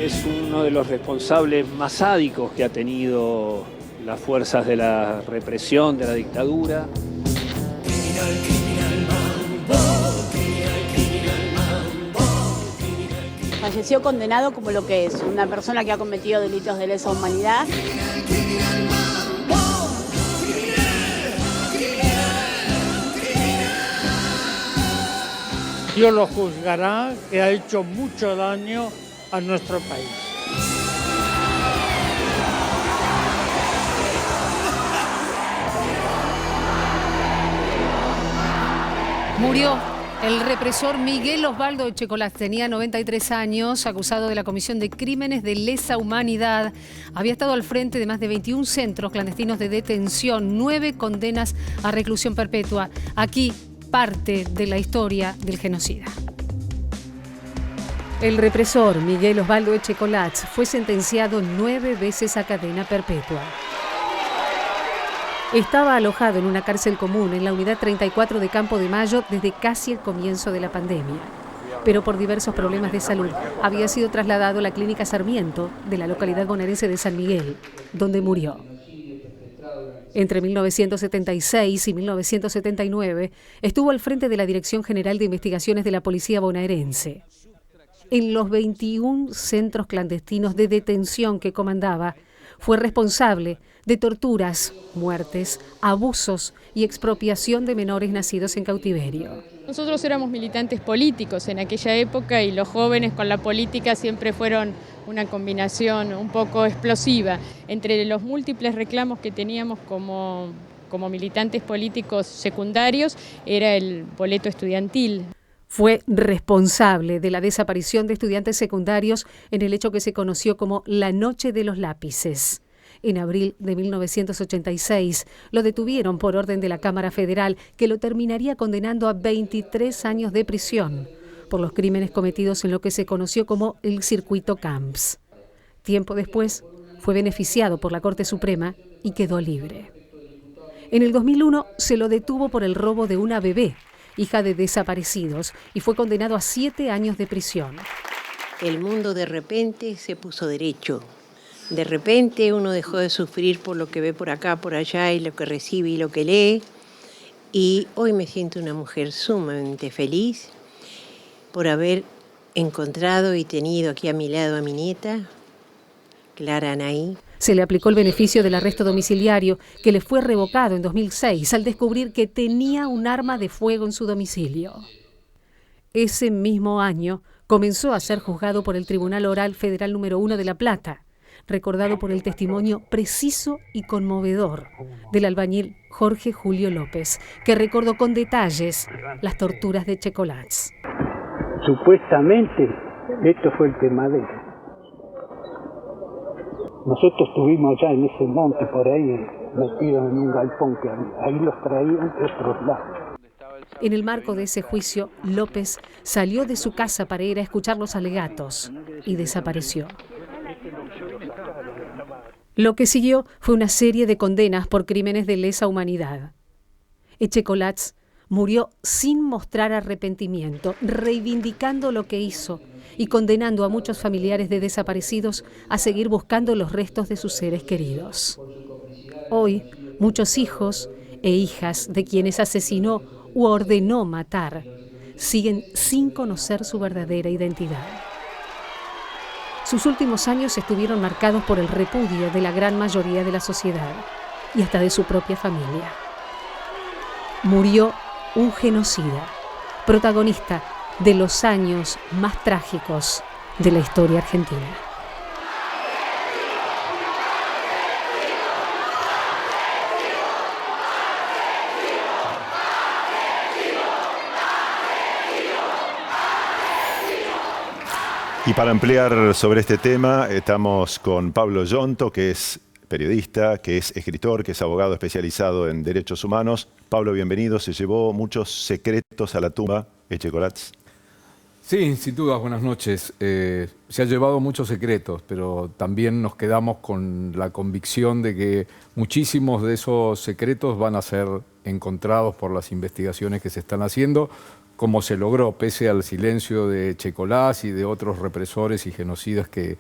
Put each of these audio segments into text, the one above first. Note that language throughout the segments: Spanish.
Es uno de los responsables más sádicos que ha tenido las fuerzas de la represión, de la dictadura. Falleció condenado como lo que es, una persona que ha cometido delitos de lesa humanidad. Dios lo juzgará, que ha hecho mucho daño a nuestro país. Murió el represor Miguel Osvaldo Echecolatz. Tenía 93 años, acusado de la comisión de crímenes de lesa humanidad. Había estado al frente de más de 21 centros clandestinos de detención, 9 condenas a reclusión perpetua. Aquí parte de la historia del genocida. El represor Miguel Osvaldo Echecolatz fue sentenciado 9 veces a cadena perpetua. Estaba alojado en una cárcel común en la unidad 34 de Campo de Mayo desde casi el comienzo de la pandemia. Pero por diversos problemas de salud había sido trasladado a la Clínica Sarmiento de la localidad bonaerense de San Miguel, donde murió. Entre 1976 y 1979 estuvo al frente de la Dirección General de Investigaciones de la Policía Bonaerense. En los 21 centros clandestinos de detención que comandaba, fue responsable de torturas, muertes, abusos y expropiación de menores nacidos en cautiverio. Nosotros éramos militantes políticos en aquella época y los jóvenes con la política siempre fueron una combinación un poco explosiva. Entre los múltiples reclamos que teníamos como militantes políticos secundarios era el boleto estudiantil. Fue responsable de la desaparición de estudiantes secundarios en el hecho que se conoció como la Noche de los Lápices. En abril de 1986 lo detuvieron por orden de la Cámara Federal, que lo terminaría condenando a 23 años de prisión por los crímenes cometidos en lo que se conoció como el Circuito Camps. Tiempo después fue beneficiado por la Corte Suprema y quedó libre. En el 2001 se lo detuvo por el robo de una bebé, hija de desaparecidos, y fue condenado a 7 años de prisión. El mundo de repente se puso derecho. De repente uno dejó de sufrir por lo que ve por acá, por allá, y lo que recibe y lo que lee. Y hoy me siento una mujer sumamente feliz por haber encontrado y tenido aquí a mi lado a mi nieta, Clara Anaí. Se le aplicó el beneficio del arresto domiciliario, que le fue revocado en 2006 al descubrir que tenía un arma de fuego en su domicilio. Ese mismo año comenzó a ser juzgado por el Tribunal Oral Federal número 1 de La Plata, recordado por el testimonio preciso y conmovedor del albañil Jorge Julio López, que recordó con detalles las torturas de Echecolatz. Supuestamente esto fue el quemadero. Nosotros estuvimos allá en ese monte por ahí, metidos en un galpón que ahí los traían de otros lados. En el marco de ese juicio, López salió de su casa para ir a escuchar los alegatos y desapareció. Lo que siguió fue una serie de condenas por crímenes de lesa humanidad. Echecolatz murió sin mostrar arrepentimiento, reivindicando lo que hizo y condenando a muchos familiares de desaparecidos a seguir buscando los restos de sus seres queridos. Hoy, muchos hijos e hijas de quienes asesinó u ordenó matar siguen sin conocer su verdadera identidad. Sus últimos años estuvieron marcados por el repudio de la gran mayoría de la sociedad y hasta de su propia familia. Murió un genocida, protagonista de los años más trágicos de la historia argentina. Y para ampliar sobre este tema, estamos con Pablo Yonto, que es periodista, que es escritor, que es abogado especializado en derechos humanos. Pablo, bienvenido. Se llevó muchos secretos a la tumba, Echecolatz. Sí, sin duda, buenas noches. Se ha llevado muchos secretos, pero también nos quedamos con la convicción de que muchísimos de esos secretos van a ser encontrados por las investigaciones que se están haciendo, cómo se logró, pese al silencio de Echecolás y de otros represores y genocidas que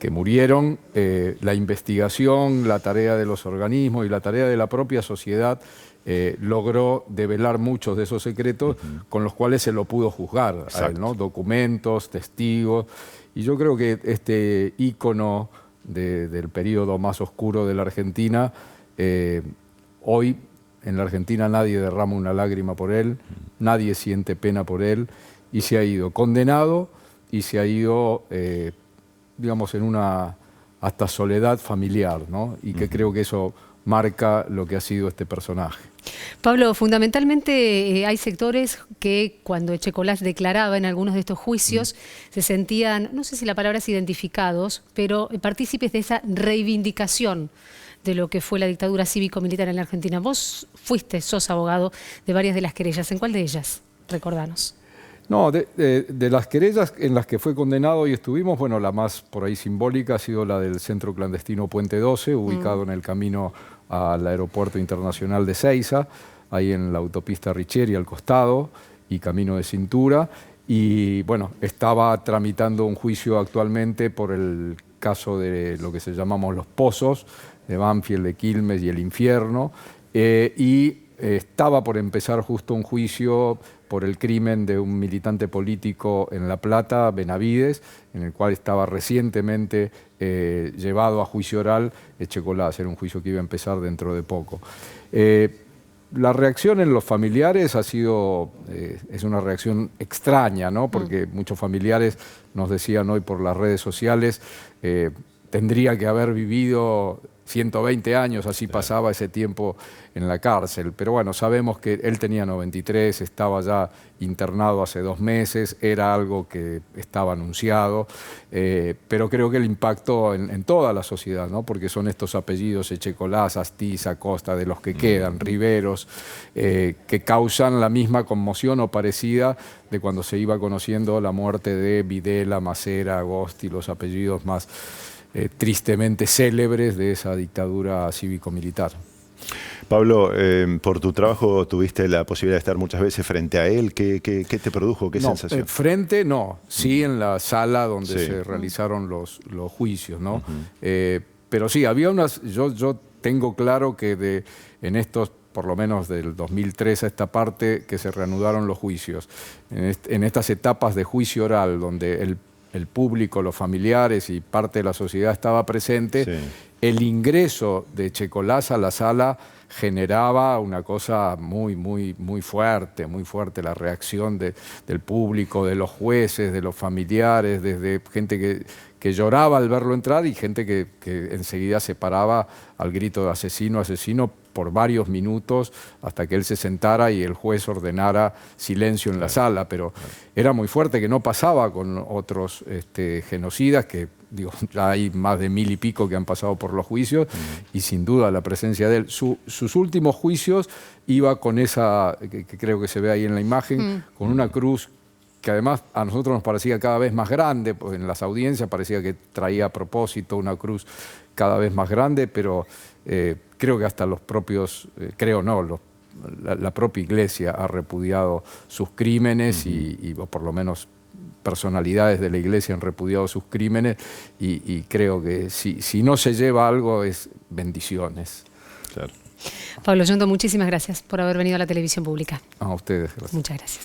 murieron, la investigación, la tarea de los organismos y la tarea de la propia sociedad logró develar muchos de esos secretos con los cuales se lo pudo juzgar a él, ¿no? Documentos, testigos, y yo creo que este ícono del periodo más oscuro de la Argentina, hoy en la Argentina nadie derrama una lágrima por él, nadie siente pena por él, y se ha ido condenado y se ha ido, digamos, en una hasta soledad familiar, ¿no? Y que creo que eso marca lo que ha sido este personaje. Pablo, fundamentalmente hay sectores que cuando Echecolás declaraba en algunos de estos juicios se sentían, no sé si la palabra es identificados, pero partícipes de esa reivindicación de lo que fue la dictadura cívico-militar en la Argentina. Vos sos abogado de varias de las querellas. ¿En cuál de ellas? Recordanos. No, de las querellas en las que fue condenado y estuvimos, bueno, la más por ahí simbólica ha sido la del centro clandestino Puente 12, ubicado en el camino al aeropuerto internacional de Seiza, ahí en la autopista Richeri al costado y camino de Cintura. Y bueno, estaba tramitando un juicio actualmente por el caso de lo que se llamamos los pozos, de Banfield, de Quilmes y el infierno, y estaba por empezar justo un juicio por el crimen de un militante político en La Plata, Benavides, en el cual estaba recientemente llevado a juicio oral Echecolás. Era un juicio que iba a empezar dentro de poco. La reacción en los familiares ha sido, es una reacción extraña, ¿no? Porque muchos familiares nos decían hoy por las redes sociales, tendría que haber vivido 120 años, así pasaba ese tiempo en la cárcel. Pero bueno, sabemos que él tenía 93, estaba ya internado hace 2 meses, era algo que estaba anunciado, pero creo que el impacto en toda la sociedad, ¿no? Porque son estos apellidos Echecolás, Astiz, Acosta, de los que quedan, Riveros, que causan la misma conmoción o parecida de cuando se iba conociendo la muerte de Videla, Macera, Agosti, los apellidos más tristemente célebres de esa dictadura cívico-militar. Pablo, por tu trabajo tuviste la posibilidad de estar muchas veces frente a él. ¿Qué te produjo? ¿Qué sensación? Frente no, sí en la sala donde se realizaron los juicios, ¿no? Pero sí, había unas... Yo tengo claro que en estos, por lo menos del 2003 a esta parte, que se reanudaron los juicios. En estas etapas de juicio oral, donde el público, los familiares y parte de la sociedad estaba presente, el ingreso de Echecolás a la sala generaba una cosa muy fuerte, la reacción del público, de los jueces, de los familiares, desde gente que lloraba al verlo entrar y gente que enseguida se paraba al grito de asesino, asesino, por varios minutos hasta que él se sentara y el juez ordenara silencio en la sala. Pero era muy fuerte, que no pasaba con otros genocidas, que digo, ya hay más de 1000 y pico que han pasado por los juicios, y sin duda la presencia de él. Sus últimos juicios iba con esa, que creo que se ve ahí en la imagen, con una cruz que además a nosotros nos parecía cada vez más grande, pues en las audiencias parecía que traía a propósito una cruz cada vez más grande, pero creo que hasta los propios, la propia Iglesia ha repudiado sus crímenes y por lo menos personalidades de la Iglesia han repudiado sus crímenes y creo que si no se lleva algo es bendiciones. Claro. Pablo Yonto, muchísimas gracias por haber venido a la televisión pública. A ustedes, gracias. Muchas gracias.